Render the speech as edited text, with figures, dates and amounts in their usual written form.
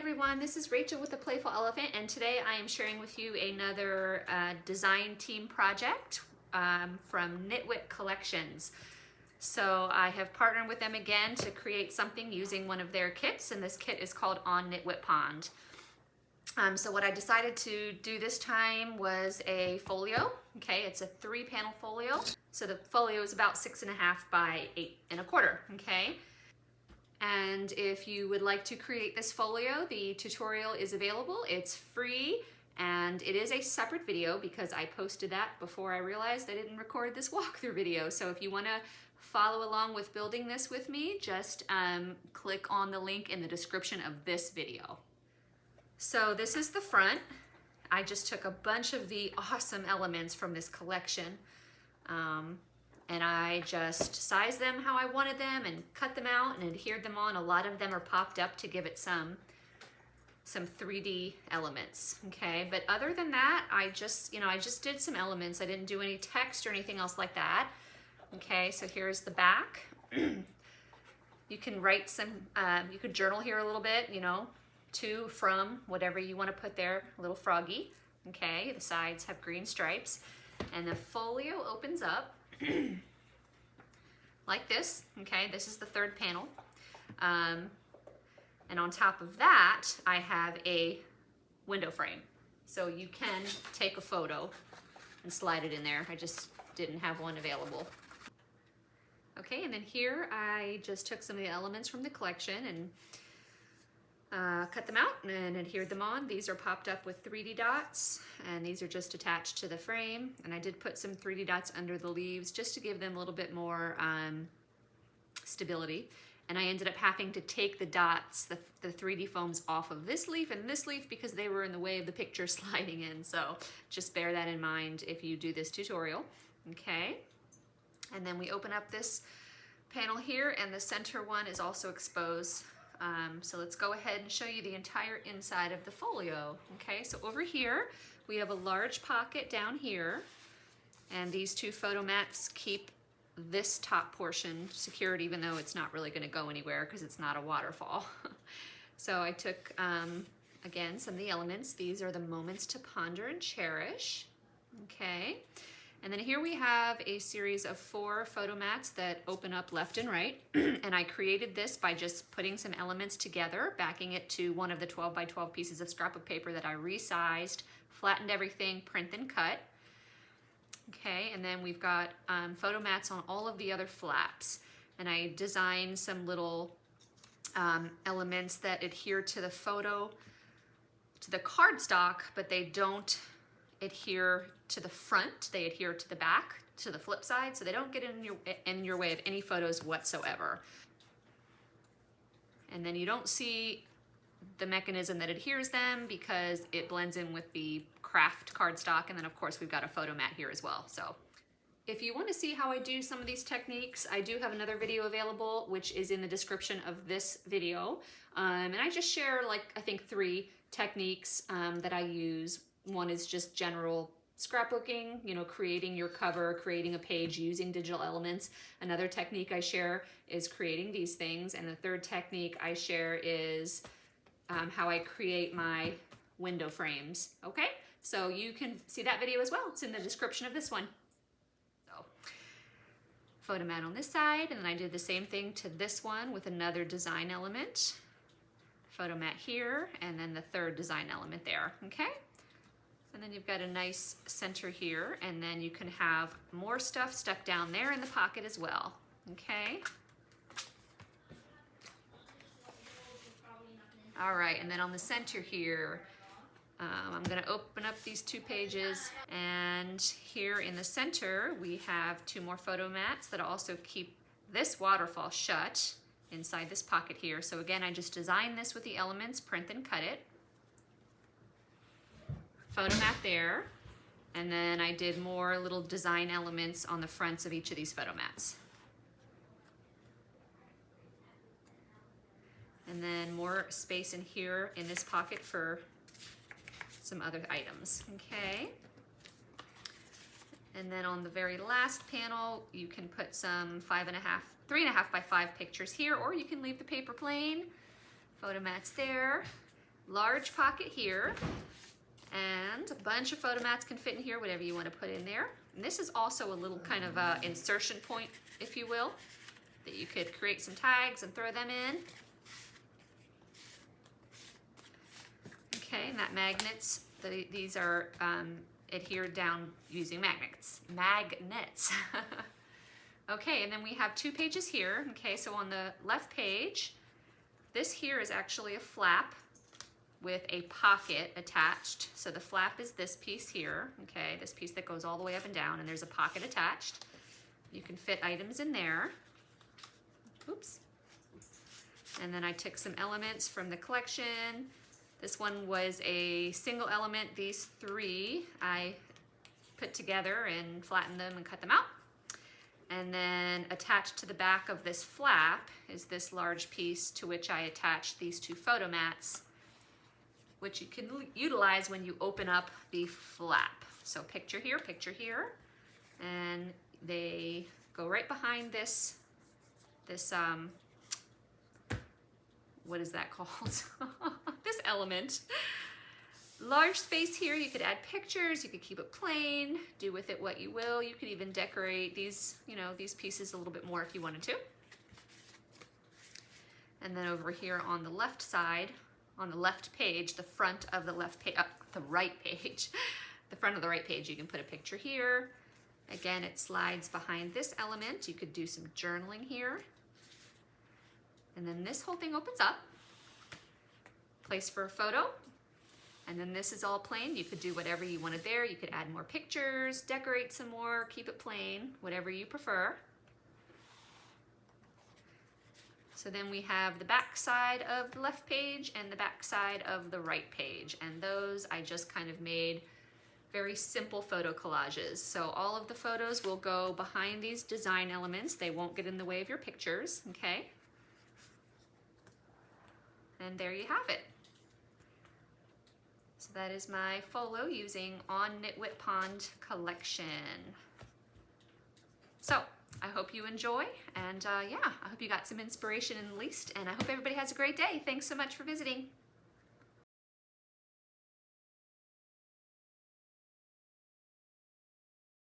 everyone, this is Rachel with the Playful Elephant, and today I am sharing with you another design team project from Nitwit Collections. So I have partnered with them again to create something using one of their kits, and this kit is called On Nitwit Pond. So what I decided to do this time was a folio. Okay, it's a 3-panel folio. So the folio is about 6.5 by 8.25. Okay. And if you would like to create this folio, the tutorial is available. It's free, and it is a separate video because I posted that before I realized I didn't record this walkthrough video. So if you want to follow along with building this with me, just click on the link in the description of this video. So this is the front. I just took a bunch of the awesome elements from this collection. And I just sized them how I wanted them and cut them out and adhered them on. A lot of them are popped up to give it some 3D elements, okay? But other than that, I just did some elements. I didn't do any text or anything else like that. Okay, so here's the back. You can write some, you could journal here a little bit, to, from, whatever you want to put there, a little froggy. Okay, the sides have green stripes. And the folio opens up like this. Okay, this is the 3rd panel. And on top of that, I have a window frame. So you can take a photo and slide it in there. I just didn't have one available. Okay, and then here I just took some of the elements from the collection and cut them out and adhered them on. These are popped up with 3D dots, and these are just attached to the frame. And I did put some 3D dots under the leaves just to give them a little bit more stability. And I ended up having to take the dots, the 3D foams off of this leaf and this leaf because they were in the way of the picture sliding in. So just bear that in mind if you do this tutorial. Okay, and then we open up this panel here, and the center one is also exposed. So let's go ahead and show you the entire inside of the folio. Okay, so over here we have a large pocket down here, and these 2 photo mats keep this top portion secured, even though it's not really going to go anywhere because it's not a waterfall. So I took, again, some of the elements. These are the moments to ponder and cherish. Okay. And then here we have a series of 4 photo mats that open up left and right. And I created this by just putting some elements together, backing it to one of the 12 by 12 pieces of scrapbook paper that I resized, flattened everything, print and cut. Okay, and then we've got photo mats on all of the other flaps. And I designed some little elements that adhere to the photo, to the cardstock, but they don't adhere to the front, they adhere to the back, to the flip side, so they don't get in your way of any photos whatsoever. And then you don't see the mechanism that adheres them because it blends in with the craft cardstock, and then of course we've got a photo mat here as well. So if you want to see how I do some of these techniques, I do have another video available, which is in the description of this video. And I just share, I think 3 techniques that I use. One is just general scrapbooking, creating your cover, creating a page using digital elements. Another technique I share is creating these things. And the 3rd technique I share is how I create my window frames. Okay, so you can see that video as well. It's in the description of this one. So, photo mat on this side, and then I did the same thing to this one with another design element. Photo mat here, and then the 3rd design element there, okay? And then you've got a nice center here, and then you can have more stuff stuck down there in the pocket as well, okay? All right, and then on the center here, I'm gonna open up these 2 pages, and here in the center, we have 2 more photo mats that also keep this waterfall shut inside this pocket here. So again, I just designed this with the elements, print and cut it. Photo mat there, and then I did more little design elements on the fronts of each of these photo mats. And then more space in here in this pocket for some other items, okay? And then on the very last panel, you can put some 3.5 by 5 pictures here, or you can leave the paper plain. Photo mats there. large pocket here, and a bunch of photo mats can fit in here, whatever you want to put in there. And this is also a little kind of insertion point, if you will, that you could create some tags and throw them in. Okay, and that magnets, these are adhered down using magnets. Okay, and then we have 2 pages here. Okay, so on the left page, this here is actually a flap with a pocket attached. So the flap is this piece here, okay, this piece that goes all the way up and down, and there's a pocket attached. You can fit items in there. Oops. And then I took some elements from the collection. This one was a single element. These 3 I put together and flattened them and cut them out. And then attached to the back of this flap is this large piece to which I attached these 2 photo mats, which you can utilize when you open up the flap. So picture here, and they go right behind this what is that called? This element. Large space here, you could add pictures, you could keep it plain, do with it what you will. You could even decorate these, these pieces a little bit more if you wanted to. And then over here on the left side, on the left page, the front of the left page, the right page, the front of the right page, you can put a picture here. Again, it slides behind this element. You could do some journaling here. And then this whole thing opens up. Place for a photo. And then this is all plain. You could do whatever you wanted there. You could add more pictures, decorate some more, keep it plain, whatever you prefer. So then we have the back side of the left page and the back side of the right page. And those I just kind of made very simple photo collages. So all of the photos will go behind these design elements. They won't get in the way of your pictures, okay? And there you have it. So that is my folio using on Nitwit Pond collection. So I hope you enjoy, and yeah, I hope you got some inspiration at least, and I hope everybody has a great day. Thanks so much for visiting.